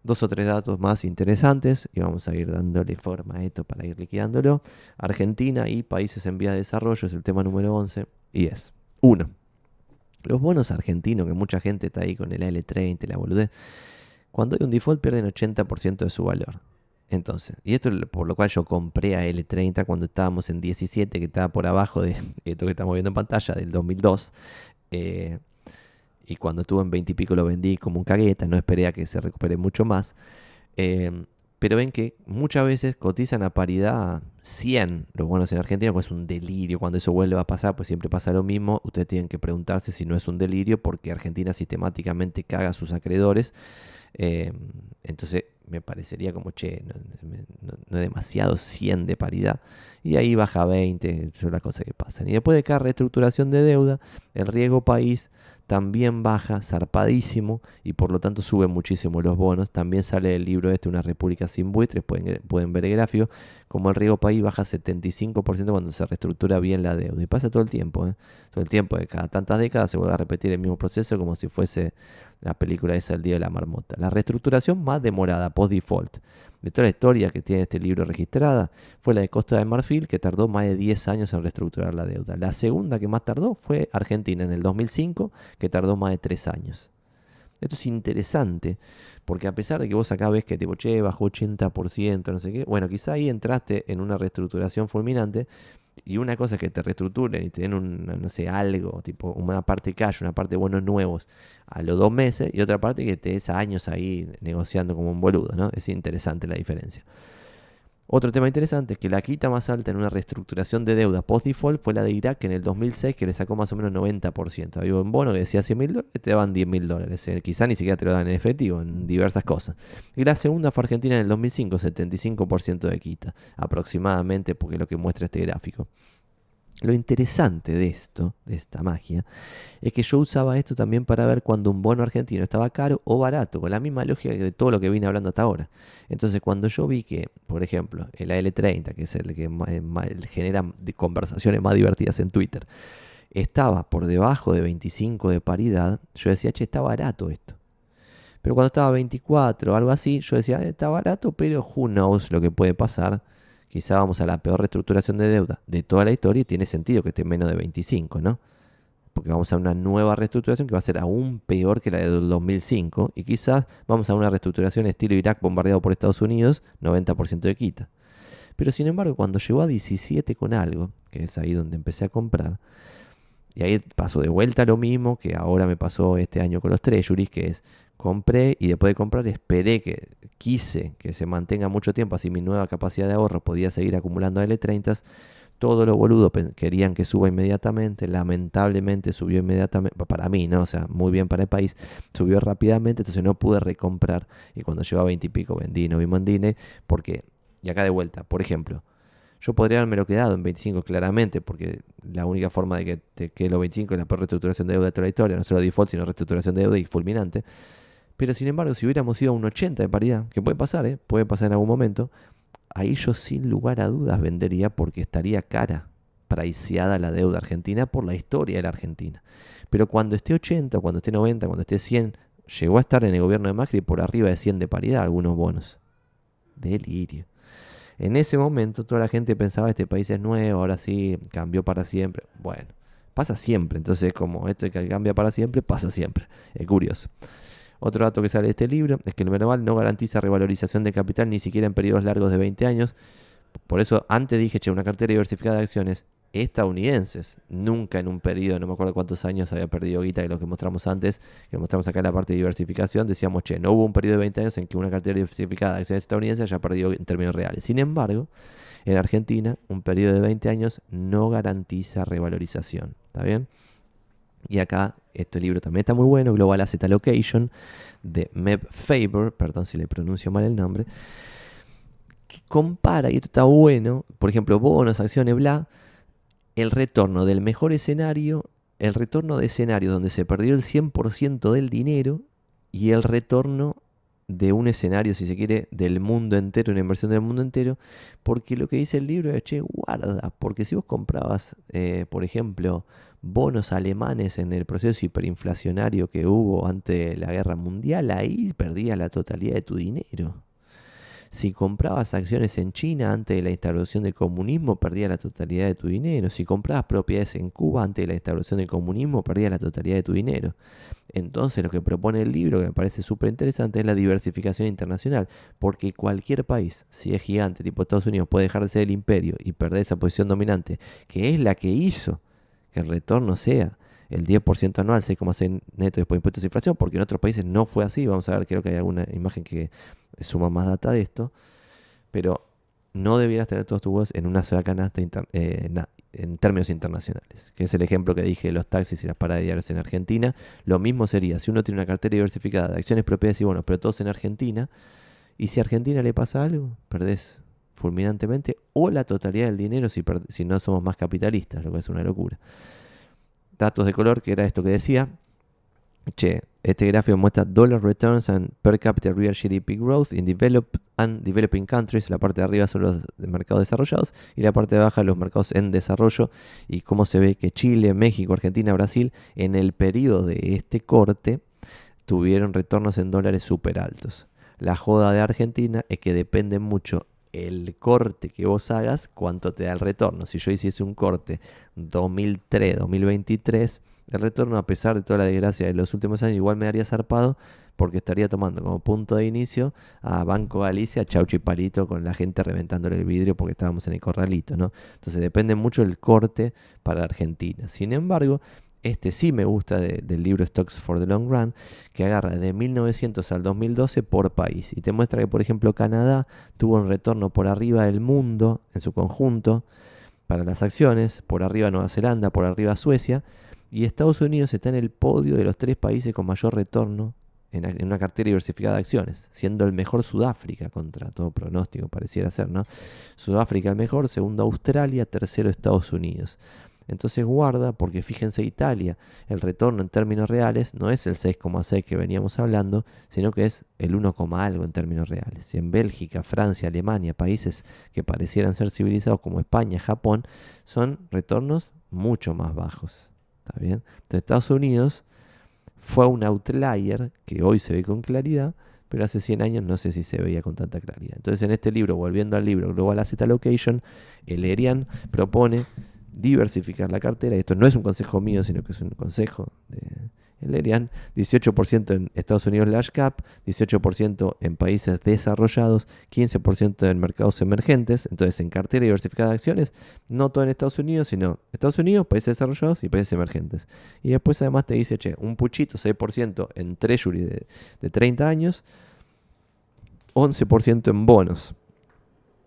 dos o tres datos más interesantes y vamos a ir dándole forma a esto para ir liquidándolo. Argentina y países en vías de desarrollo es el tema número 11 y es: uno, los bonos argentinos, que mucha gente está ahí con el AL30 y la boludez, cuando hay un default pierden 80% de su valor. Entonces, y esto es por lo cual yo compré a L30 cuando estábamos en 17, que estaba por abajo de esto que estamos viendo en pantalla, del 2002. Eh, y cuando estuvo en 20 y pico lo vendí como un cagueta, no esperé a que se recupere mucho más. Eh, pero ven que muchas veces cotizan a paridad 100 los bonos en Argentina, pues es un delirio. Cuando eso vuelve a pasar, pues siempre pasa lo mismo. Ustedes tienen que preguntarse si no es un delirio, porque Argentina sistemáticamente caga a sus acreedores. Eh, entonces me parecería como, che, no es demasiado 100 de paridad. Y ahí baja a 20, son las cosas que pasan. Y después de cada reestructuración de deuda, el riesgo país también baja zarpadísimo y por lo tanto suben muchísimo los bonos. También sale el libro Una república sin buitres, pueden ver el gráfico, como el riesgo país baja 75% cuando se reestructura bien la deuda. Y pasa todo el tiempo, todo el tiempo, de cada tantas décadas se vuelve a repetir el mismo proceso como si fuese la película esa El Día de la Marmota. La reestructuración más demorada, post-default, de toda la historia que tiene este libro registrada, fue la de Costa de Marfil, que tardó más de 10 años en reestructurar la deuda. La segunda que más tardó fue Argentina en el 2005, que tardó más de 3 años. Esto es interesante, porque a pesar de que vos acá ves que tipo, che, bajó 80%, no sé qué, bueno, quizá ahí entraste en una reestructuración fulminante, y una cosa es que te reestructuren y te den no sé, algo, tipo una parte cash, una parte de bonos nuevos a los 2 meses, y otra parte que te des años ahí negociando como un boludo, ¿no? Es interesante la diferencia. Otro tema interesante es que la quita más alta en una reestructuración de deuda post-default fue la de Irak en el 2006, que le sacó más o menos 90%. Había un bono que decía $100.000, te daban $10.000. Quizá ni siquiera te lo dan en efectivo, en diversas cosas. Y la segunda fue Argentina en el 2005, 75% de quita, aproximadamente, porque es lo que muestra este gráfico. Lo interesante de esto, de esta magia, es que yo usaba esto también para ver cuando un bono argentino estaba caro o barato, con la misma lógica de todo lo que vine hablando hasta ahora. Entonces, cuando yo vi que, por ejemplo, el AL30, que es el que genera conversaciones más divertidas en Twitter, estaba por debajo de 25 de paridad, yo decía, che, está barato esto. Pero cuando estaba a 24 o algo así, yo decía, está barato, pero who knows lo que puede pasar. Quizá vamos a la peor reestructuración de deuda de toda la historia y tiene sentido que esté menos de 25, ¿no? Porque vamos a una nueva reestructuración que va a ser aún peor que la del 2005 y quizás vamos a una reestructuración estilo Irak bombardeado por Estados Unidos, 90% de quita. Pero sin embargo, cuando llegó a 17 con algo, que es ahí donde empecé a comprar, y ahí pasó de vuelta lo mismo que ahora me pasó este año con los treasuries, que es compré y después de comprar quise que se mantenga mucho tiempo, así mi nueva capacidad de ahorro podía seguir acumulando L30. Todos los boludos querían que suba inmediatamente, lamentablemente subió inmediatamente, para mí, ¿no? O sea, muy bien para el país, subió rápidamente, entonces no pude recomprar y cuando llegó a 20 y pico vendí, no vi mandine, porque, y acá de vuelta, por ejemplo, yo podría haberme lo quedado en 25 claramente, porque la única forma de que te quede los 25 es la peor reestructuración de deuda de toda la historia, no solo default, sino reestructuración de deuda y fulminante. Pero sin embargo, si hubiéramos ido a un 80 de paridad, que puede pasar, puede pasar en algún momento, ahí yo sin lugar a dudas vendería porque estaría cara, priceada la deuda argentina por la historia de la Argentina. Pero cuando esté 80, cuando esté 90, cuando esté 100, llegó a estar en el gobierno de Macri por arriba de 100 de paridad algunos bonos. Delirio. En ese momento toda la gente pensaba, este país es nuevo, ahora sí, cambió para siempre. Bueno, pasa siempre, entonces como esto que cambia para siempre, pasa siempre. Es curioso. Otro dato que sale de este libro es que el Merval no garantiza revalorización de capital ni siquiera en periodos largos de 20 años. Por eso antes dije, che, una cartera diversificada de acciones estadounidenses. Nunca en un periodo, no me acuerdo cuántos años había perdido guita que lo que mostramos antes, que mostramos acá en la parte de diversificación, decíamos, che, no hubo un periodo de 20 años en que una cartera diversificada de acciones estadounidenses haya perdido en términos reales. Sin embargo, en Argentina, un periodo de 20 años no garantiza revalorización. ¿Está bien? Y acá, este libro también está muy bueno, Global Asset Allocation, de Meb Faber, perdón si le pronuncio mal el nombre, que compara, y esto está bueno, por ejemplo, bonos, acciones, bla, el retorno del mejor escenario, el retorno de escenarios donde se perdió el 100% del dinero y el retorno de un escenario, si se quiere, del mundo entero, una inversión del mundo entero, porque lo que dice el libro es, che, guarda, porque si vos comprabas, por ejemplo, bonos alemanes en el proceso hiperinflacionario que hubo antes de la guerra mundial, ahí perdías la totalidad de tu dinero. Si comprabas acciones en China antes de la instauración del comunismo, perdías la totalidad de tu dinero. Si comprabas propiedades en Cuba antes de la instauración del comunismo, perdías la totalidad de tu dinero. Entonces lo que propone el libro, que me parece súper interesante, es la diversificación internacional. Porque cualquier país, si es gigante, tipo Estados Unidos, puede dejar de ser el imperio y perder esa posición dominante, que es la que hizo que el retorno sea el 10% anual, 6,6 neto después de impuestos e inflación, porque en otros países no fue así. Vamos a ver, creo que hay alguna imagen que suma más data de esto, pero no debieras tener todos tus huevos en una sola canasta en términos internacionales, que es el ejemplo que dije de los taxis y las paradas diarias en Argentina. Lo mismo sería si uno tiene una cartera diversificada de acciones, propiedades y bonos, pero todos en Argentina, y si a Argentina le pasa algo, perdés fulminantemente o la totalidad del dinero si no somos más capitalistas, lo que es una locura. Datos de color, que era esto que decía. Che, este gráfico muestra dollar returns and per capita real GDP growth in developed and developing countries. La parte de arriba son los mercados desarrollados y la parte de abajo los mercados en desarrollo. Y cómo se ve que Chile, México, Argentina, Brasil, en el periodo de este corte, tuvieron retornos en dólares súper altos. La joda de Argentina es que depende mucho el corte que vos hagas, cuánto te da el retorno. Si yo hiciese un corte 2003, 2023, el retorno, a pesar de toda la desgracia de los últimos años, igual me daría zarpado, porque estaría tomando como punto de inicio a Banco Galicia, Chauchi Palito, con la gente reventándole el vidrio porque estábamos en el corralito, ¿no? Entonces depende mucho el corte para Argentina. Sin embargo, este sí me gusta del libro Stocks for the Long Run, que agarra de 1900 al 2012 por país. Y te muestra que, por ejemplo, Canadá tuvo un retorno por arriba del mundo en su conjunto para las acciones, por arriba Nueva Zelanda, por arriba Suecia, y Estados Unidos está en el podio de los 3 países con mayor retorno en una cartera diversificada de acciones, siendo el mejor Sudáfrica, contra todo pronóstico pareciera ser, ¿no? Sudáfrica el mejor, segundo Australia, tercero Estados Unidos. Entonces guarda, porque fíjense, Italia, el retorno en términos reales no es el 6,6 que veníamos hablando, sino que es el 1, algo en términos reales. Y en Bélgica, Francia, Alemania, países que parecieran ser civilizados como España, Japón, son retornos mucho más bajos. ¿Está bien? Entonces Estados Unidos fue un outlier que hoy se ve con claridad, pero hace 100 años no sé si se veía con tanta claridad. Entonces en este libro, volviendo al libro Global Asset Allocation, el Erian propone diversificar la cartera. Esto no es un consejo mío, sino que es un consejo de Erian. 18% en Estados Unidos large cap, 18% en países desarrollados, 15% en mercados emergentes. Entonces en cartera diversificada de acciones, no todo en Estados Unidos, sino Estados Unidos, países desarrollados y países emergentes. Y después además te dice, che, un puchito 6% en treasury de 30 años, 11% en bonos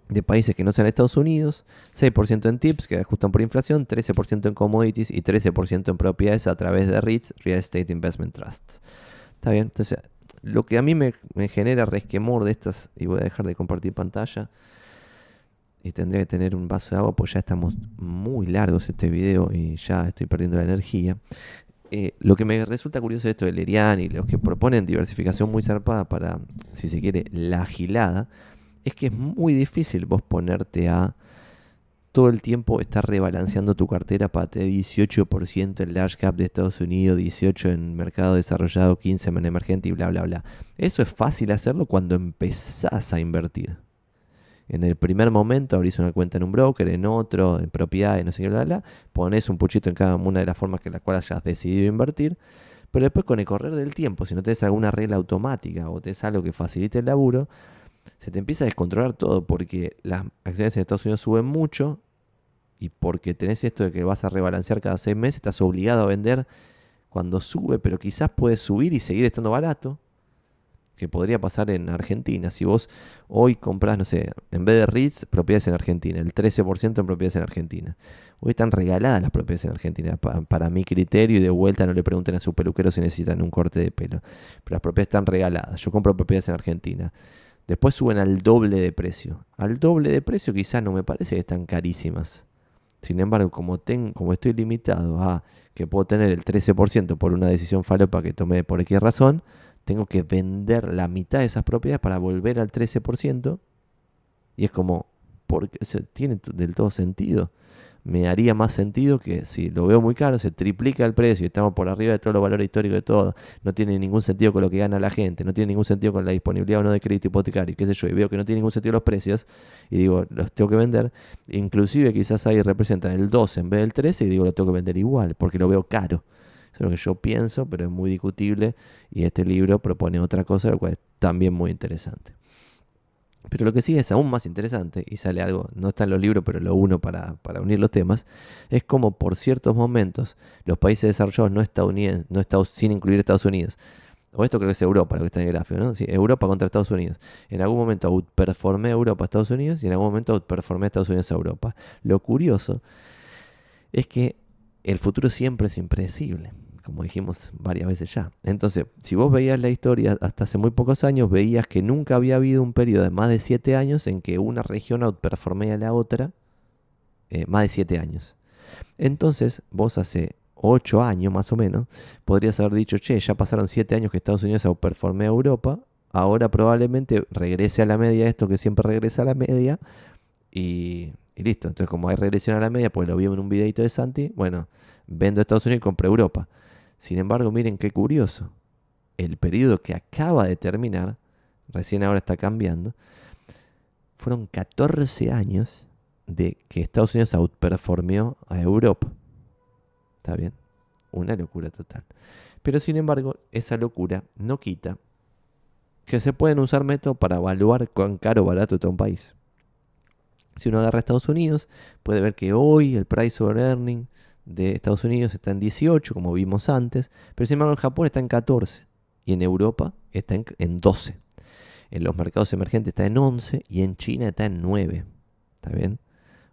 de países que no sean Estados Unidos, 6% en tips que ajustan por inflación, 13% en commodities y 13% en propiedades a través de REITs, Real Estate Investment Trusts. ¿Está bien? Entonces, lo que a mí me genera resquemor de estas, y voy a dejar de compartir pantalla, y tendría que tener un vaso de agua, pues ya estamos muy largos este video y ya estoy perdiendo la energía. Lo que me resulta curioso de esto del Erian y los que proponen diversificación muy zarpada para, si se quiere, la agilada, es que es muy difícil vos ponerte a todo el tiempo estar rebalanceando tu cartera para tener 18% en large cap de Estados Unidos, 18% en mercado desarrollado, 15% en emergente y bla, bla, bla. Eso es fácil hacerlo cuando empezás a invertir. En el primer momento abrís una cuenta en un broker, en otro, en propiedades, no sé qué, bla, bla, ponés un puchito en cada una de las formas que las cuales hayas decidido invertir, pero después con el correr del tiempo, si no tenés alguna regla automática o tenés algo que facilite el laburo, se te empieza a descontrolar todo, porque las acciones en Estados Unidos suben mucho y porque tenés esto de que vas a rebalancear cada 6 meses, estás obligado a vender cuando sube, pero quizás puedes subir y seguir estando barato, que podría pasar en Argentina. Si vos hoy comprás, no sé, en vez de REITs, propiedades en Argentina, el 13% en propiedades en Argentina. Hoy están regaladas las propiedades en Argentina, para mi criterio, y de vuelta no le pregunten a su peluquero si necesitan un corte de pelo. Pero las propiedades están regaladas. Yo compro propiedades en Argentina. Después suben al doble de precio. Al doble de precio quizás no me parece que están carísimas. Sin embargo, como estoy limitado a que puedo tener el 13% por una decisión falopa que tomé por cualquier razón, tengo que vender la mitad de esas propiedades para volver al 13%. Y es como, porque tiene del todo sentido. Me haría más sentido que si lo veo muy caro, se triplica el precio y estamos por arriba de todos los valores históricos de todo. No tiene ningún sentido con lo que gana la gente, no tiene ningún sentido con la disponibilidad o no de crédito hipotecario, qué sé yo, y veo que no tiene ningún sentido los precios y digo, los tengo que vender. Inclusive quizás ahí representan el 12 en vez del 13 y digo, lo tengo que vender igual porque lo veo caro. Eso es lo que yo pienso, pero es muy discutible y este libro propone otra cosa, lo cual es también muy interesante. Pero lo que sí es aún más interesante, y sale algo, no está en los libros, pero lo uno para unir los temas, es como por ciertos momentos los países desarrollados no estadounidenses, sin incluir Estados Unidos, o esto creo que es Europa, lo que está en el gráfico, ¿no? Sí, Europa contra Estados Unidos. En algún momento outperformé a Europa a Estados Unidos y en algún momento outperformé a Estados Unidos a Europa. Lo curioso es que el futuro siempre es impredecible, como dijimos varias veces ya. Entonces, si vos veías la historia hasta hace muy pocos años, veías que nunca había habido un periodo de más de 7 años en que una región outperformé a la otra más de 7 años. Entonces, vos hace 8 años más o menos, podrías haber dicho, che, ya pasaron 7 años que Estados Unidos outperformé a Europa, ahora probablemente regrese a la media esto que siempre regresa a la media y listo. Entonces, como hay regresión a la media, pues lo vimos en un videito de Santi, bueno, vendo Estados Unidos y compré Europa. Sin embargo, miren qué curioso. El periodo que acaba de terminar, recién ahora está cambiando, fueron 14 años de que Estados Unidos outperformió a Europa. ¿Está bien? Una locura total. Pero sin embargo, esa locura no quita que se pueden usar métodos para evaluar cuán caro o barato está un país. Si uno agarra a Estados Unidos, puede ver que hoy el price over earning de Estados Unidos está en 18, como vimos antes, pero sin embargo en Japón está en 14 y en Europa está en 12. En los mercados emergentes está en 11 y en China está en 9. ¿Está bien?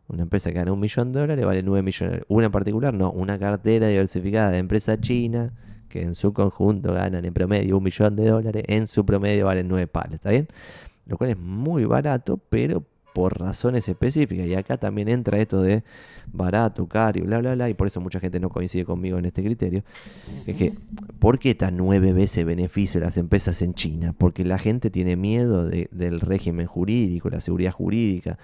Una empresa que gana $1 millón vale 9 millones. Una en particular, no, una cartera diversificada de empresa china que en su conjunto ganan en promedio $1 millón, en su promedio valen 9 palos, ¿está bien? Lo cual es muy barato, pero por razones específicas. Y acá también entra esto de barato, caro y bla, bla, bla. Y por eso mucha gente no coincide conmigo en este criterio. Es que, ¿por qué está 9 veces beneficio de las empresas en China? Porque la gente tiene miedo del régimen jurídico, la seguridad jurídica.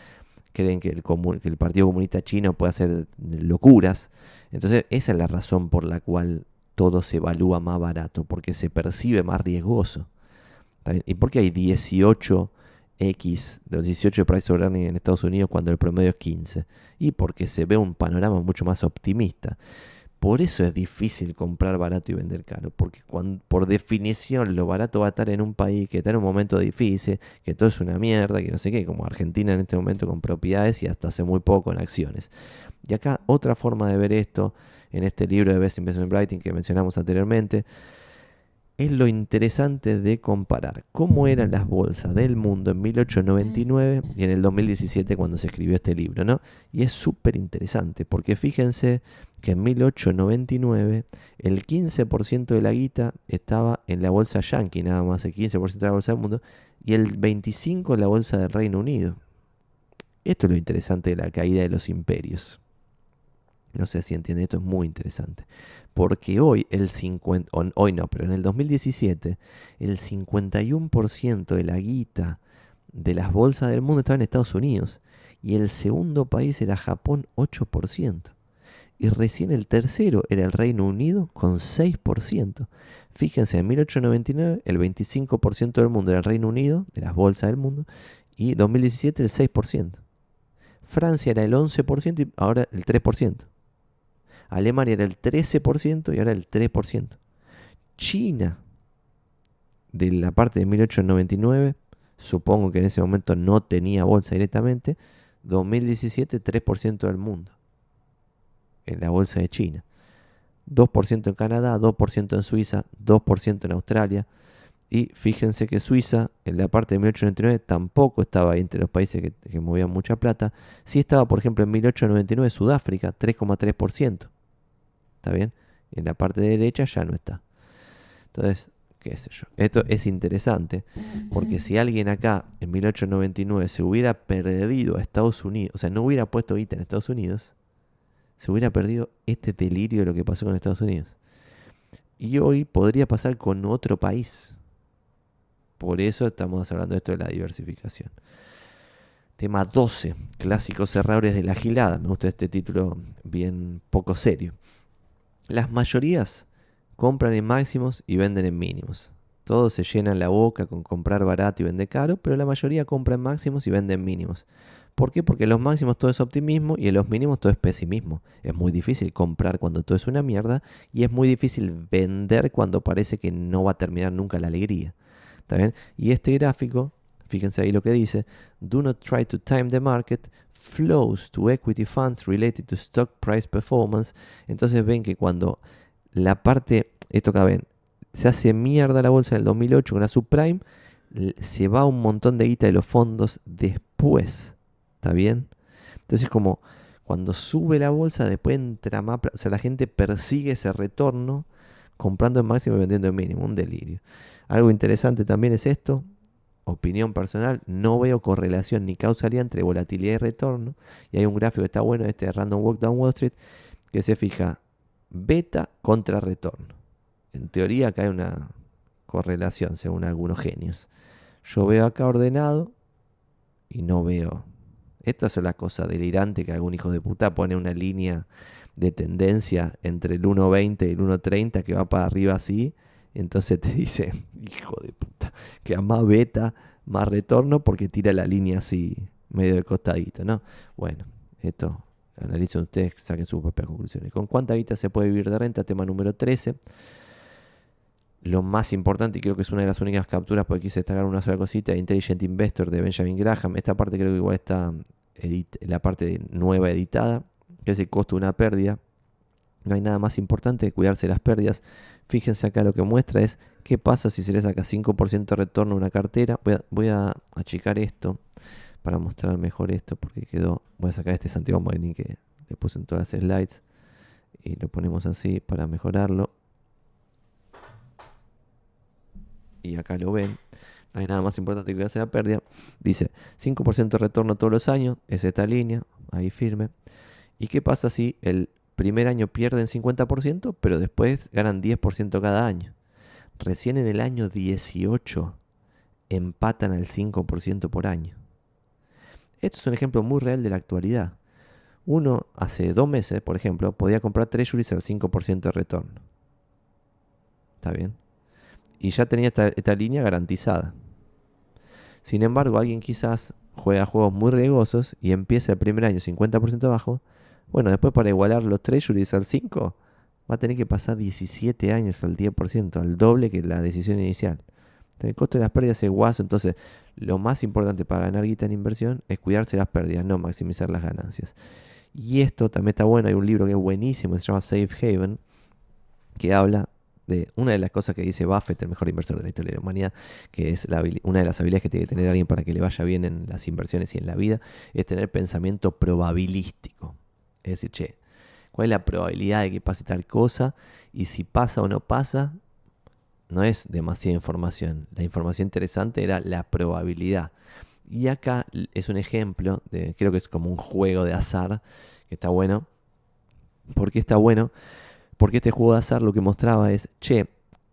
Creen que el Partido Comunista Chino puede hacer locuras. Entonces, esa es la razón por la cual todo se evalúa más barato. Porque se percibe más riesgoso. ¿Y por qué hay 18 X de los 18 de price over earning en Estados Unidos cuando el promedio es 15? Y porque se ve un panorama mucho más optimista. Por eso es difícil comprar barato y vender caro, porque por definición lo barato va a estar en un país que está en un momento difícil, que todo es una mierda, que no sé qué, como Argentina en este momento con propiedades y hasta hace muy poco en acciones. Y acá otra forma de ver esto, en este libro de Best Investment Writing que mencionamos anteriormente, es lo interesante de comparar cómo eran las bolsas del mundo en 1899 y en el 2017 cuando se escribió este libro, ¿no? Y es súper interesante porque fíjense que en 1899 el 15% de la guita estaba en la bolsa yankee, nada más el 15% de la bolsa del mundo, y el 25% en la bolsa del Reino Unido. Esto es lo interesante de la caída de los imperios. No sé si entienden, esto es muy interesante. Porque hoy hoy no, pero en el 2017 el 51% de la guita de las bolsas del mundo estaba en Estados Unidos y el segundo país era Japón, 8%. Y recién el tercero era el Reino Unido con 6%. Fíjense, en 1899 el 25% del mundo era el Reino Unido, de las bolsas del mundo, y 2017 el 6%. Francia era el 11% y ahora el 3%. Alemania era el 13% y ahora el 3%. China, de la parte de 1899, supongo que en ese momento no tenía bolsa directamente, 2017 3% del mundo en la bolsa de China. 2% en Canadá, 2% en Suiza, 2% en Australia. Y fíjense que Suiza, en la parte de 1899, tampoco estaba ahí entre los países que movían mucha plata. Sí estaba, por ejemplo, en 1899 Sudáfrica, 3,3%. ¿Está bien? En la parte derecha ya no está. Entonces, qué sé yo. Esto es interesante porque si alguien acá en 1899 se hubiera perdido a Estados Unidos, o sea, no hubiera puesto guita en Estados Unidos, se hubiera perdido este delirio de lo que pasó con Estados Unidos. Y hoy podría pasar con otro país. Por eso estamos hablando de esto de la diversificación. Tema 12, clásicos errores de la gilada. Me gusta este título bien poco serio. Las mayorías compran en máximos y venden en mínimos. Todos se llenan la boca con comprar barato y vender caro, pero la mayoría compra en máximos y vende en mínimos. ¿Por qué? Porque en los máximos todo es optimismo y en los mínimos todo es pesimismo. Es muy difícil comprar cuando todo es una mierda y es muy difícil vender cuando parece que no va a terminar nunca la alegría. ¿Está bien? Y este gráfico, fíjense ahí lo que dice: do not try to time the market, flows to equity funds related to stock price performance. Entonces ven que cuando la parte, esto acá ven, se hace mierda la bolsa en el 2008 con la subprime, se va un montón de guita de los fondos después. ¿Está bien? Entonces como cuando sube la bolsa, después entra más, o sea, la gente persigue ese retorno comprando en máximo y vendiendo en mínimo. Un delirio. Algo interesante también es esto. Opinión personal, no veo correlación ni causalidad entre volatilidad y retorno. Y hay un gráfico que está bueno, este de Random Walk Down Wall Street, que se fija beta contra retorno. En teoría acá hay una correlación según algunos genios. Yo veo acá ordenado y no veo. Esta es la cosa delirante que algún hijo de puta pone una línea de tendencia entre el 1.20 y el 1.30 que va para arriba así. Entonces te dice, hijo de puta, que a más beta, más retorno porque tira la línea así medio de costadito, ¿no? Bueno, esto analicen ustedes, saquen sus propias conclusiones. ¿Con cuánta guita se puede vivir de renta? Tema número 13. Lo más importante, y creo que es una de las únicas capturas porque quise destacar una sola cosita, Intelligent Investor de Benjamin Graham. Esta parte creo que igual está la parte nueva editada, que es el costo de una pérdida. No hay nada más importante que cuidarse de las pérdidas. Fíjense acá, lo que muestra es qué pasa si se le saca 5% de retorno a una cartera. Voy a achicar esto para mostrar mejor esto porque quedó. Voy a sacar este Santiago Magni que le puse en todas las slides y lo ponemos así para mejorarlo. Y acá lo ven, no hay nada más importante que cuidarse la pérdida. Dice 5% de retorno todos los años, es esta línea, ahí firme. ¿Y qué pasa si el primer año pierden 50%, pero después ganan 10% cada año? Recién en el año 18 empatan al 5% por año. Esto es un ejemplo muy real de la actualidad. Uno hace 2 meses, por ejemplo, podía comprar treasuries al 5% de retorno. ¿Está bien? Y ya tenía esta línea garantizada. Sin embargo, alguien quizás juega juegos muy riesgosos y empieza el primer año 50% abajo. Bueno, después para igualar los treasuries al 5, va a tener que pasar 17 años al 10%, al doble que la decisión inicial. El costo de las pérdidas es guaso, entonces lo más importante para ganar guita en inversión es cuidarse las pérdidas, no maximizar las ganancias. Y esto también está bueno, hay un libro que es buenísimo, se llama Safe Haven, que habla de una de las cosas que dice Buffett, el mejor inversor de la historia de la humanidad, que es una de las habilidades que tiene que tener alguien para que le vaya bien en las inversiones y en la vida, es tener pensamiento probabilístico. Es decir, che, ¿cuál es la probabilidad de que pase tal cosa? Y si pasa o no pasa, no es demasiada información. La información interesante era la probabilidad. Y acá es un ejemplo, creo que es como un juego de azar, que está bueno. ¿Por qué está bueno? Porque este juego de azar lo que mostraba es, che,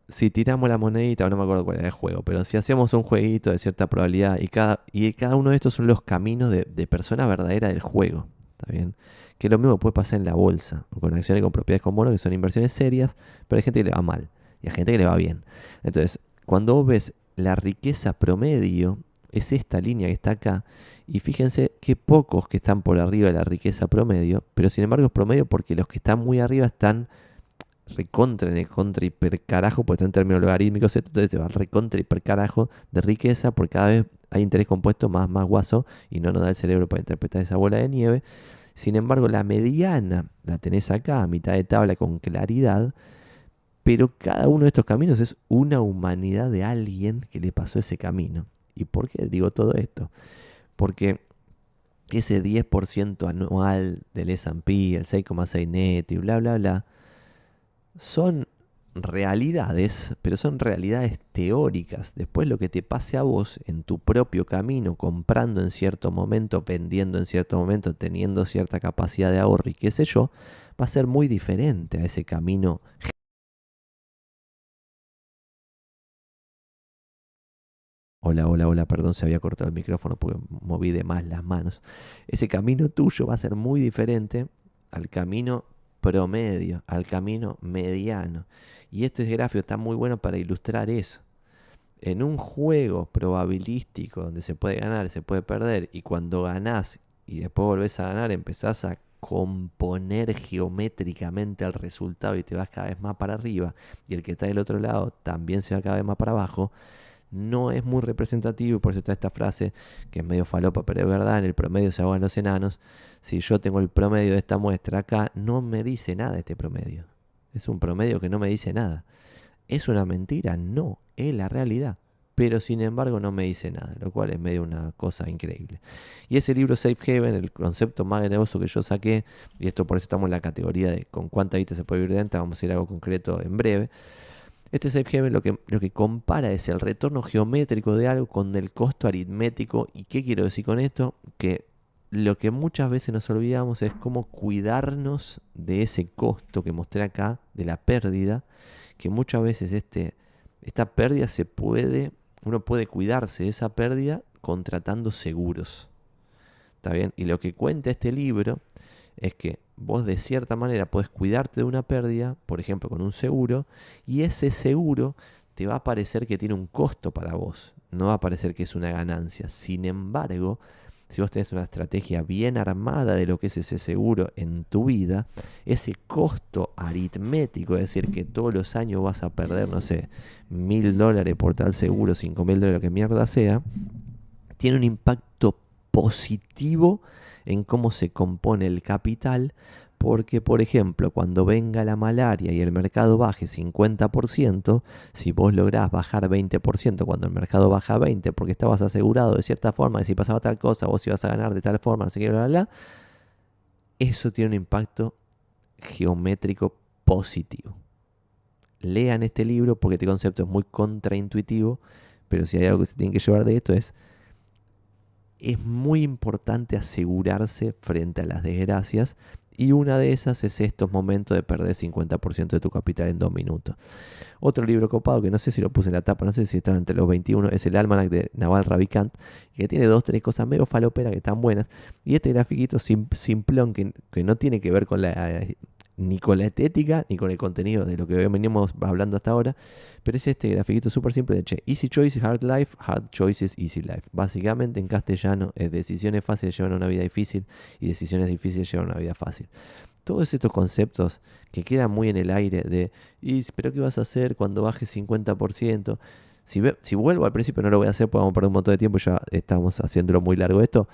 si tiramos la monedita, no me acuerdo cuál era el juego, pero si hacemos un jueguito de cierta probabilidad y cada uno de estos son los caminos de persona verdadera del juego, ¿está bien? Que lo mismo puede pasar en la bolsa, o con acciones con propiedades con bonos, que son inversiones serias, pero hay gente que le va mal y hay gente que le va bien. Entonces, cuando vos ves la riqueza promedio, es esta línea que está acá, y fíjense que pocos que están por arriba de la riqueza promedio, pero sin embargo es promedio porque los que están muy arriba están recontra, en el contra hiper carajo, porque está en términos logarítmicos, entonces se va recontra hiper carajo de riqueza, porque cada vez hay interés compuesto más guaso y no nos da el cerebro para interpretar esa bola de nieve. Sin embargo, la mediana la tenés acá, a mitad de tabla con claridad, pero cada uno de estos caminos es una humanidad de alguien que le pasó ese camino. ¿Y por qué digo todo esto? Porque ese 10% anual del S&P, el 6,6 neto y bla, bla, bla, son realidades, pero son realidades teóricas. Después lo que te pase a vos en tu propio camino, comprando en cierto momento, vendiendo en cierto momento, teniendo cierta capacidad de ahorro y qué sé yo, va a ser muy diferente a ese camino Hola, perdón, se había cortado el micrófono porque moví de más las manos. Ese camino tuyo va a ser muy diferente al camino promedio, al camino mediano. Y este gráfico está muy bueno para ilustrar eso. En un juego probabilístico donde se puede ganar, se puede perder, y cuando ganás y después volvés a ganar, empezás a componer geométricamente el resultado y te vas cada vez más para arriba, y el que está del otro lado también se va cada vez más para abajo, no es muy representativo, y por eso está esta frase que es medio falopa, pero es verdad: en el promedio se ahogan los enanos. Si yo tengo el promedio de esta muestra acá, no me dice nada este promedio. Es un promedio que no me dice nada. ¿Es una mentira? No, es la realidad. Pero sin embargo no me dice nada, lo cual es medio una cosa increíble. Y ese libro Safe Haven, el concepto más gravoso que yo saqué, y esto por eso estamos en la categoría de con cuánta guita se puede vivir de venta, vamos a ir a algo concreto en breve. Este Safe Haven lo que compara es el retorno geométrico de algo con el costo aritmético. ¿Y qué quiero decir con esto? Que lo que muchas veces nos olvidamos es cómo cuidarnos de ese costo que mostré acá, de la pérdida, que muchas veces esta pérdida uno puede cuidarse de esa pérdida contratando seguros. ¿Está bien? Y lo que cuenta este libro es que vos de cierta manera podés cuidarte de una pérdida, por ejemplo con un seguro, y ese seguro te va a parecer que tiene un costo para vos, no va a parecer que es una ganancia. Sin embargo, si vos tenés una estrategia bien armada de lo que es ese seguro en tu vida, ese costo aritmético, es decir, que todos los años vas a perder, no sé, $1.000 por tal seguro, $5.000, lo que mierda sea, tiene un impacto positivo en cómo se compone el capital, porque, por ejemplo, cuando venga la malaria y el mercado baje 50%, si vos lográs bajar 20% cuando el mercado baja 20%, porque estabas asegurado de cierta forma que si pasaba tal cosa, vos ibas a ganar de tal forma, no sé qué, bla, bla, bla, eso tiene un impacto geométrico positivo. Lean este libro porque este concepto es muy contraintuitivo, pero si hay algo que se tiene que llevar de esto es muy importante asegurarse frente a las desgracias, y una de esas es estos momentos de perder 50% de tu capital en 2 minutos. Otro libro copado, que no sé si lo puse en la tapa, no sé si estaba entre los 21, es el Almanac de Naval Ravikant, que tiene 2-3 cosas medio faloperas que están buenas, y este grafiquito simplón que no tiene que ver con ni con la estética, ni con el contenido de lo que venimos hablando hasta ahora, pero es este grafiquito súper simple de Easy Choices, Hard Life, Hard Choices, Easy Life. Básicamente en castellano es: decisiones fáciles llevan a una vida difícil y decisiones difíciles llevan a una vida fácil. Todos estos conceptos que quedan muy en el aire de ¿pero qué vas a hacer cuando bajes 50%? Si vuelvo al principio, no lo voy a hacer porque vamos a perder un montón de tiempo y ya estamos haciéndolo muy largo esto.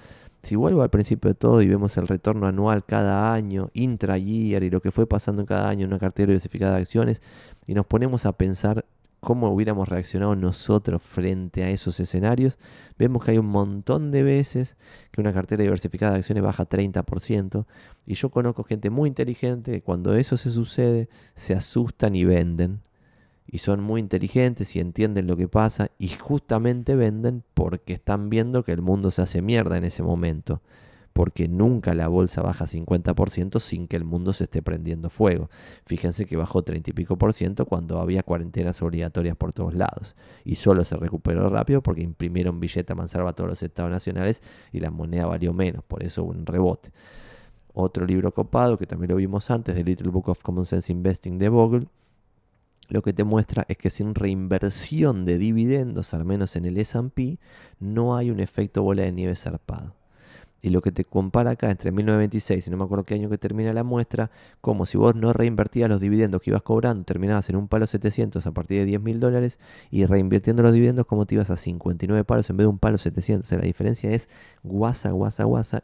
Si vuelvo al principio de todo y vemos el retorno anual cada año, intra-year, y lo que fue pasando en cada año en una cartera diversificada de acciones, y nos ponemos a pensar cómo hubiéramos reaccionado nosotros frente a esos escenarios, vemos que hay un montón de veces que una cartera diversificada de acciones baja 30%, y yo conozco gente muy inteligente que cuando eso se sucede se asustan y venden. Y son muy inteligentes y entienden lo que pasa y justamente venden porque están viendo que el mundo se hace mierda en ese momento. Porque nunca la bolsa baja 50% sin que el mundo se esté prendiendo fuego. Fíjense que bajó 30 y pico por ciento cuando había cuarentenas obligatorias por todos lados. Y solo se recuperó rápido porque imprimieron billete a mansalva a todos los estados nacionales y la moneda valió menos. Por eso hubo un rebote. Otro libro copado que también lo vimos antes, The Little Book of Common Sense Investing de Bogle, lo que te muestra es que sin reinversión de dividendos, al menos en el S&P, no hay un efecto bola de nieve zarpado. Y lo que te compara acá entre 1926 y no me acuerdo qué año que termina la muestra, como si vos no reinvertías los dividendos que ibas cobrando, terminabas en un palo 700 a partir de $10.000, y reinvirtiendo los dividendos como te ibas a 59 palos en vez de un palo 700. O sea, la diferencia es guasa,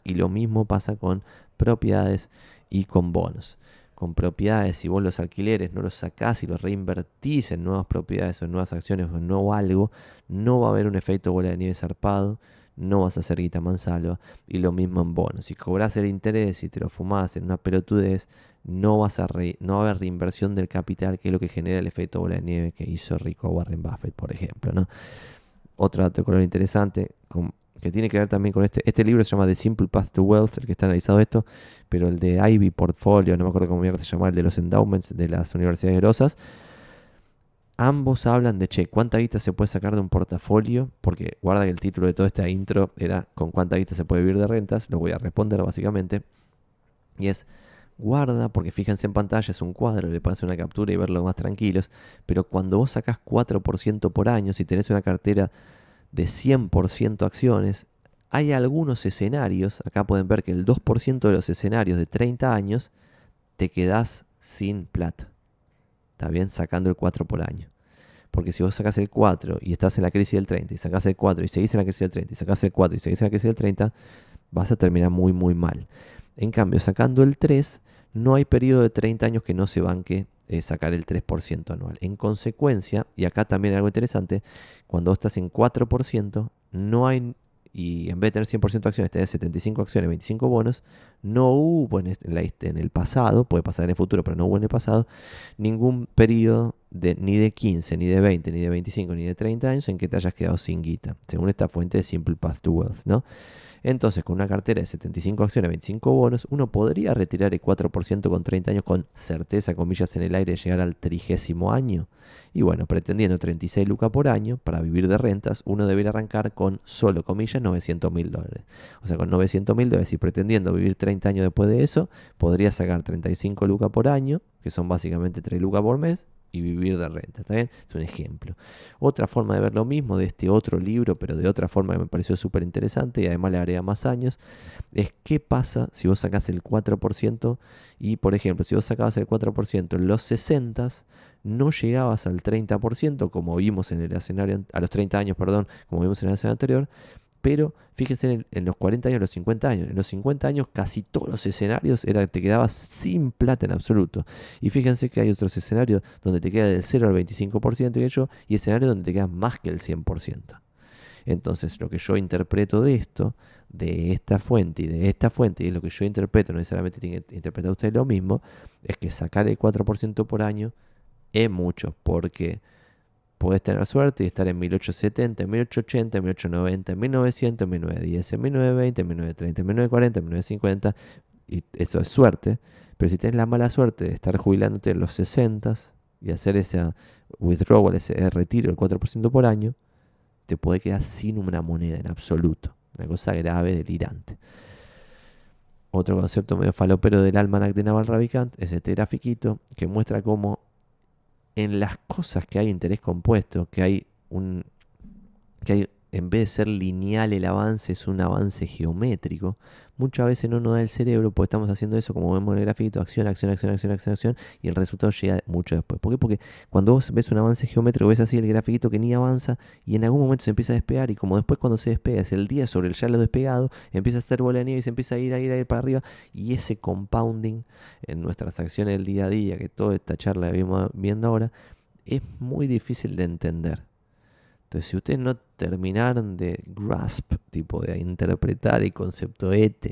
y lo mismo pasa con propiedades y con bonos. Con propiedades, si vos los alquileres no los sacás y los reinvertís en nuevas propiedades o en nuevas acciones o en nuevo algo, no va a haber un efecto bola de nieve zarpado, no vas a hacer guita mansalva. Y lo mismo en bonos: si cobrás el interés y te lo fumás en una pelotudez, no va a haber reinversión del capital, que es lo que genera el efecto bola de nieve que hizo rico Warren Buffett, por ejemplo, ¿no? Otro dato de color interesante, que tiene que ver también con este libro, se llama The Simple Path to Wealth, el que está analizado esto, pero el de Ivy Portfolio, no me acuerdo cómo se llama, el de los endowments de las universidades grosas, ambos hablan de, che, ¿cuánta guita se puede sacar de un portafolio? Porque guarda que el título de toda esta intro era ¿con cuánta guita se puede vivir de rentas? Lo voy a responder básicamente. Y es, guarda, porque fíjense en pantalla, es un cuadro, le pueden hacer una captura y verlo más tranquilos. Pero cuando vos sacás 4% por año, si tenés una cartera de 100% acciones, hay algunos escenarios, acá pueden ver que el 2% de los escenarios de 30 años, te quedás sin plata. ¿Está bien? Sacando el 4 por año. Porque si vos sacás el 4 y estás en la crisis del 30, y sacás el 4 y seguís en la crisis del 30, y sacás el 4 y seguís en la crisis del 30, vas a terminar muy, muy mal. En cambio, sacando el 3, no hay periodo de 30 años que no se banque sacar el 3% anual. En consecuencia, y acá también algo interesante, cuando vos estás en 4%, no hay, y en vez de tener 100% acciones, tenés 75 acciones, 25 bonos, no hubo en el pasado, puede pasar en el futuro, pero no hubo en el pasado, ningún periodo ni de 15, ni de 20, ni de 25, ni de 30 años en que te hayas quedado sin guita, según esta fuente de Simple Path to Wealth, ¿no? Entonces, con una cartera de 75 acciones, 25 bonos, uno podría retirar el 4% con 30 años con certeza, comillas en el aire, llegar al 30º año. Y bueno, pretendiendo 36 lucas por año para vivir de rentas, uno debería arrancar con, solo comillas, $900.000. O sea, con $900.000, y pretendiendo vivir 30 años después de eso, podría sacar 35 lucas por año, que son básicamente 3 lucas por mes, y vivir de renta, ¿está bien? Es un ejemplo. Otra forma de ver lo mismo de este otro libro, pero de otra forma que me pareció súper interesante y además le agrega más años, es qué pasa si vos sacás el 4% y, por ejemplo, si vos sacabas el 4% en los 60, no llegabas al 30%, como vimos en el escenario, a los 30 años, perdón, como vimos en el escenario anterior. Pero fíjense en los 40 años, los 50 años. En los 50 años casi todos los escenarios te quedabas sin plata en absoluto. Y fíjense que hay otros escenarios donde te queda del 0 al 25% y escenarios donde te queda más que el 100%. Entonces, lo que yo interpreto de esto, de esta fuente y de esta fuente, y lo que yo interpreto, no necesariamente tiene que interpretar usted lo mismo, es que sacar el 4% por año es mucho, porque podés tener suerte y estar en 1870, en 1880, en 1890, en 1900, en 1910, en 1920, en 1930, en 1940, en 1950. Y eso es suerte. Pero si tenés la mala suerte de estar jubilándote en los 60 y hacer ese withdrawal, ese retiro del 4% por año, te puede quedar sin una moneda en absoluto. Una cosa grave, delirante. Otro concepto medio falopero del almanac de Naval Ravikant es este grafiquito que muestra cómo en las cosas que hay interés compuesto, que hay en vez de ser lineal el avance, es un avance geométrico, muchas veces no nos da el cerebro, porque estamos haciendo eso, como vemos en el grafito, acción, acción, acción, acción, acción, acción, y el resultado llega mucho después. ¿Por qué? Porque cuando vos ves un avance geométrico, ves así el grafiquito que ni avanza, y en algún momento se empieza a despegar, y como después cuando se despega, es el día sobre el ya lo despegado, empieza a hacer bola de nieve y se empieza a ir para arriba, y ese compounding en nuestras acciones del día a día, que toda esta charla que vimos viendo ahora, es muy difícil de entender. Entonces, si ustedes no terminaron de grasp, tipo de interpretar el concepto de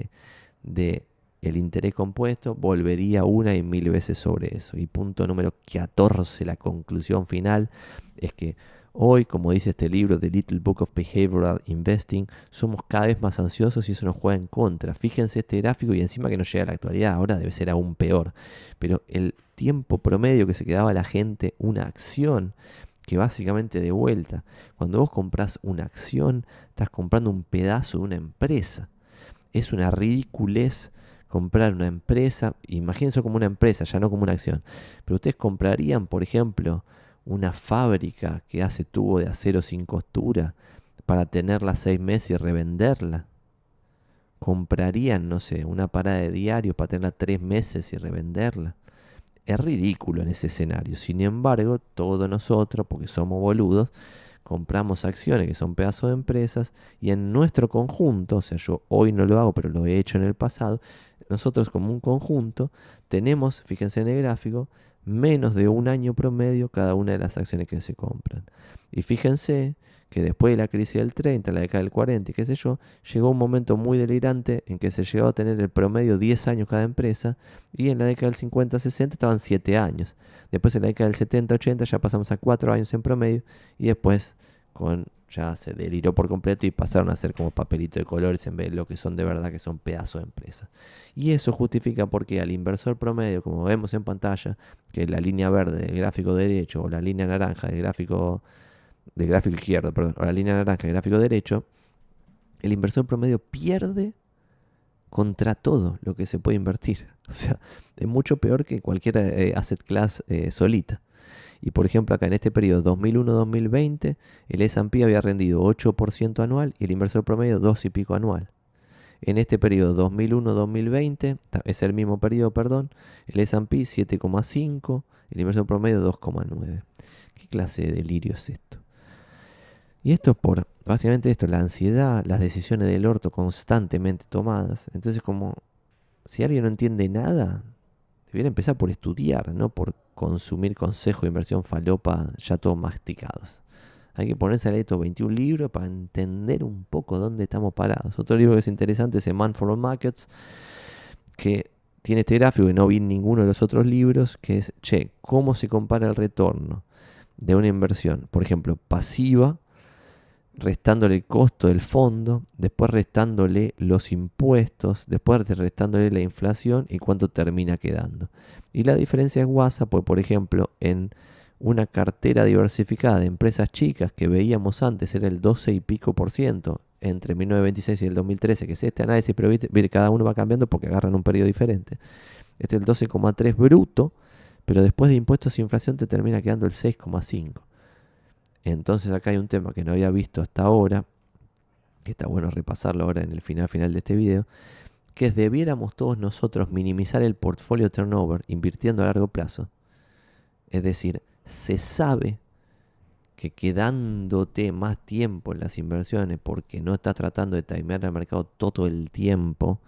el interés compuesto, volvería una y mil veces sobre eso. Y punto número 14, la conclusión final, es que hoy, como dice este libro, The Little Book of Behavioral Investing, somos cada vez más ansiosos y eso nos juega en contra. Fíjense este gráfico y encima que no llega a la actualidad, ahora debe ser aún peor. Pero el tiempo promedio que se quedaba la gente una acción, que básicamente de vuelta, cuando vos compras una acción, estás comprando un pedazo de una empresa. Es una ridiculez comprar una empresa, imagínense como una empresa, ya no como una acción. Pero ustedes comprarían, por ejemplo, una fábrica que hace tubo de acero sin costura para tenerla 6 meses y revenderla. Comprarían, no sé, una parada de diario para tenerla 3 meses y revenderla. Es ridículo en ese escenario. Sin embargo, todos nosotros, porque somos boludos, compramos acciones que son pedazos de empresas y en nuestro conjunto, o sea, yo hoy no lo hago, pero lo he hecho en el pasado, nosotros como un conjunto tenemos, fíjense en el gráfico, menos de un año promedio cada una de las acciones que se compran. Y fíjense que después de la crisis del 30, la década del 40 y qué sé yo, llegó un momento muy delirante en que se llegó a tener el promedio 10 años cada empresa y en la década del 50-60 estaban 7 años. Después en la década del 70-80 ya pasamos a 4 años en promedio y después ya se deliró por completo y pasaron a ser como papelito de colores en vez de lo que son de verdad, que son pedazos de empresas. Y eso justifica porque al inversor promedio, como vemos en pantalla, que la línea verde del gráfico derecho o la línea naranja del gráfico izquierdo, perdón, o la línea naranja del gráfico derecho, el inversor promedio pierde contra todo lo que se puede invertir. O sea, es mucho peor que cualquier asset class solita. Y por ejemplo, acá en este periodo 2001-2020, el S&P había rendido 8% anual y el inversor promedio 2 y pico anual. En este periodo 2001-2020, es el mismo periodo, perdón, el S&P 7,5, el inversor promedio 2,9. ¿Qué clase de delirio es esto? Y esto es por, básicamente esto, la ansiedad, las decisiones del orto constantemente tomadas. Entonces, como si alguien no entiende nada, debería empezar por estudiar, no por consumir consejos de inversión falopa ya todos masticados. Hay que ponerse a leer estos 21 libros para entender un poco dónde estamos parados. Otro libro que es interesante es A Man for All Markets, que tiene este gráfico que no vi en ninguno de los otros libros, que es, ¿cómo se compara el retorno de una inversión, por ejemplo, pasiva, restándole el costo del fondo, después restándole los impuestos, después restándole la inflación y cuánto termina quedando? Y la diferencia es guasa, pues por ejemplo, en una cartera diversificada de empresas chicas que veíamos antes era el 12 y pico por ciento entre 1926 y el 2013, que es este análisis, pero cada uno va cambiando porque agarran un periodo diferente. Este es el 12,3 bruto, pero después de impuestos e inflación te termina quedando el 6,5. Entonces acá hay un tema que no había visto hasta ahora, que está bueno repasarlo ahora en el final de este video, que es debiéramos todos nosotros minimizar el portfolio turnover invirtiendo a largo plazo. Es decir, se sabe que quedándote más tiempo en las inversiones porque no estás tratando de timear el mercado todo el tiempo,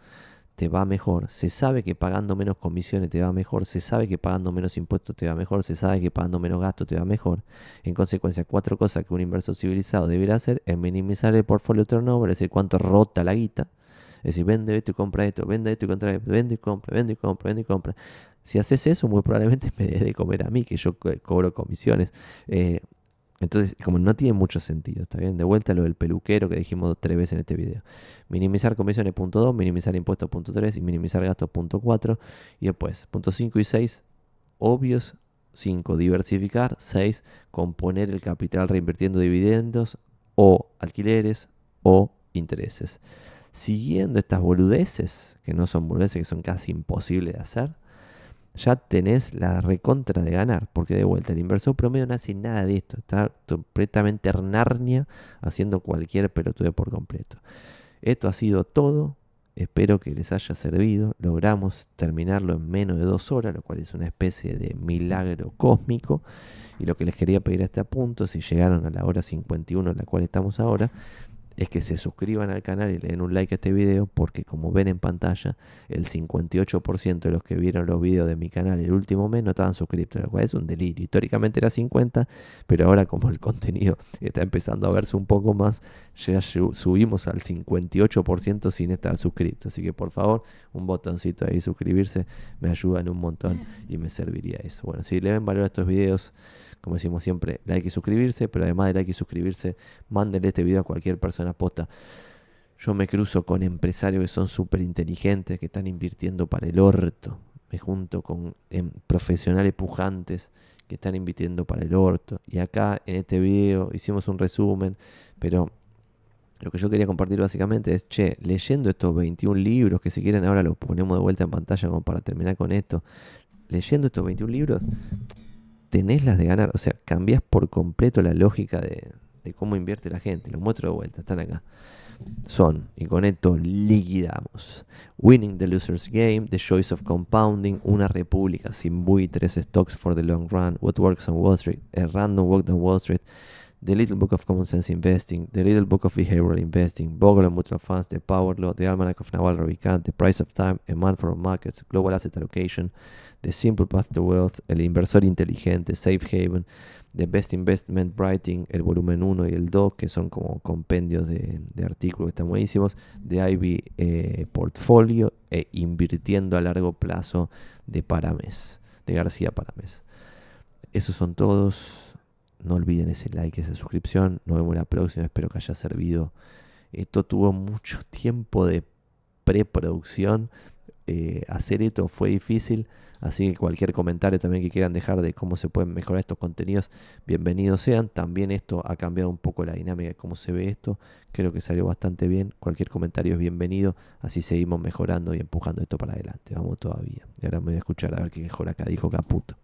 te va mejor. Se sabe que pagando menos comisiones te va mejor. Se sabe que pagando menos impuestos te va mejor. Se sabe que pagando menos gastos te va mejor. En consecuencia, 4 cosas que un inversor civilizado debería hacer es minimizar el portfolio turnover, es decir, cuánto rota la guita. Es decir, vende esto y compra esto, vende esto y compra esto, vende y compra, vende y compra, vende y compra. Si haces eso, muy probablemente me des de comer a mí, que yo cobro comisiones. Entonces, como no tiene mucho sentido, ¿está bien? De vuelta lo del peluquero que dijimos 3 veces en este video. Minimizar comisiones, punto 2, minimizar impuestos, punto 3, y minimizar gastos, punto 4. Y después, punto 5 y 6, obvios. 5, diversificar. 6, componer el capital reinvirtiendo dividendos o alquileres o intereses. Siguiendo estas boludeces, que no son boludeces, que son casi imposibles de hacer, ya tenés la recontra de ganar, porque de vuelta el inversor promedio no hace nada de esto, está completamente en Narnia haciendo cualquier pelotude por completo. Esto ha sido todo, espero que les haya servido. Logramos terminarlo en menos de 2 horas, lo cual es una especie de milagro cósmico. Y lo que les quería pedir a este punto, si llegaron a la hora 51 en la cual estamos ahora, es que se suscriban al canal y le den un like a este video, porque como ven en pantalla, el 58% de los que vieron los videos de mi canal el último mes no estaban suscriptos, lo cual es un delirio. Históricamente era 50, pero ahora como el contenido está empezando a verse un poco más, ya subimos al 58% sin estar suscriptos. Así que por favor, un botoncito ahí, suscribirse, me ayudan un montón y me serviría eso. Bueno, si le ven valor a estos videos, como decimos siempre, like y suscribirse, pero además de like y suscribirse, mándenle este video a cualquier persona posta. Yo me cruzo con empresarios que son súper inteligentes, que están invirtiendo para el orto. Me junto con profesionales pujantes que están invirtiendo para el orto. Y acá en este video hicimos un resumen, pero lo que yo quería compartir básicamente es, leyendo estos 21 libros, que si quieren ahora los ponemos de vuelta en pantalla como para terminar con esto. Leyendo estos 21 libros, tenés las de ganar. O sea, cambiás por completo la lógica de cómo invierte la gente. Los muestro de vuelta, están acá. Son, y con esto liquidamos: Winning the Loser's Game, The Choice of Compounding, Una República sin buitres, Stocks for the Long Run, What Works on Wall Street, A Random Walk on Wall Street, The Little Book of Common Sense Investing, The Little Book of Behavioral Investing, Bogle and Mutual Funds, The Power Law, The Almanac of Naval Ravikant, The Price of Time, A Man for All Markets, Global Asset Allocation, The Simple Path to Wealth, El Inversor Inteligente, Safe Haven, The Best Investment Writing, el volumen 1 y el 2, que son como compendios de artículos que están buenísimos, The Ivy Portfolio e Invirtiendo a Largo Plazo de Paramés, de García Paramés. Esos son todos. no olviden ese like, esa suscripción. Nos vemos la próxima, espero que haya servido. Esto tuvo mucho tiempo de preproducción. Hacer esto fue difícil, así que cualquier comentario también que quieran dejar de cómo se pueden mejorar estos contenidos, bienvenidos sean. También esto ha cambiado un poco la dinámica de cómo se ve esto, creo que salió bastante bien. Cualquier comentario es bienvenido, así seguimos mejorando y empujando esto para adelante. Vamos todavía. Y ahora me voy a escuchar a ver qué mejor acá dijo Caputo.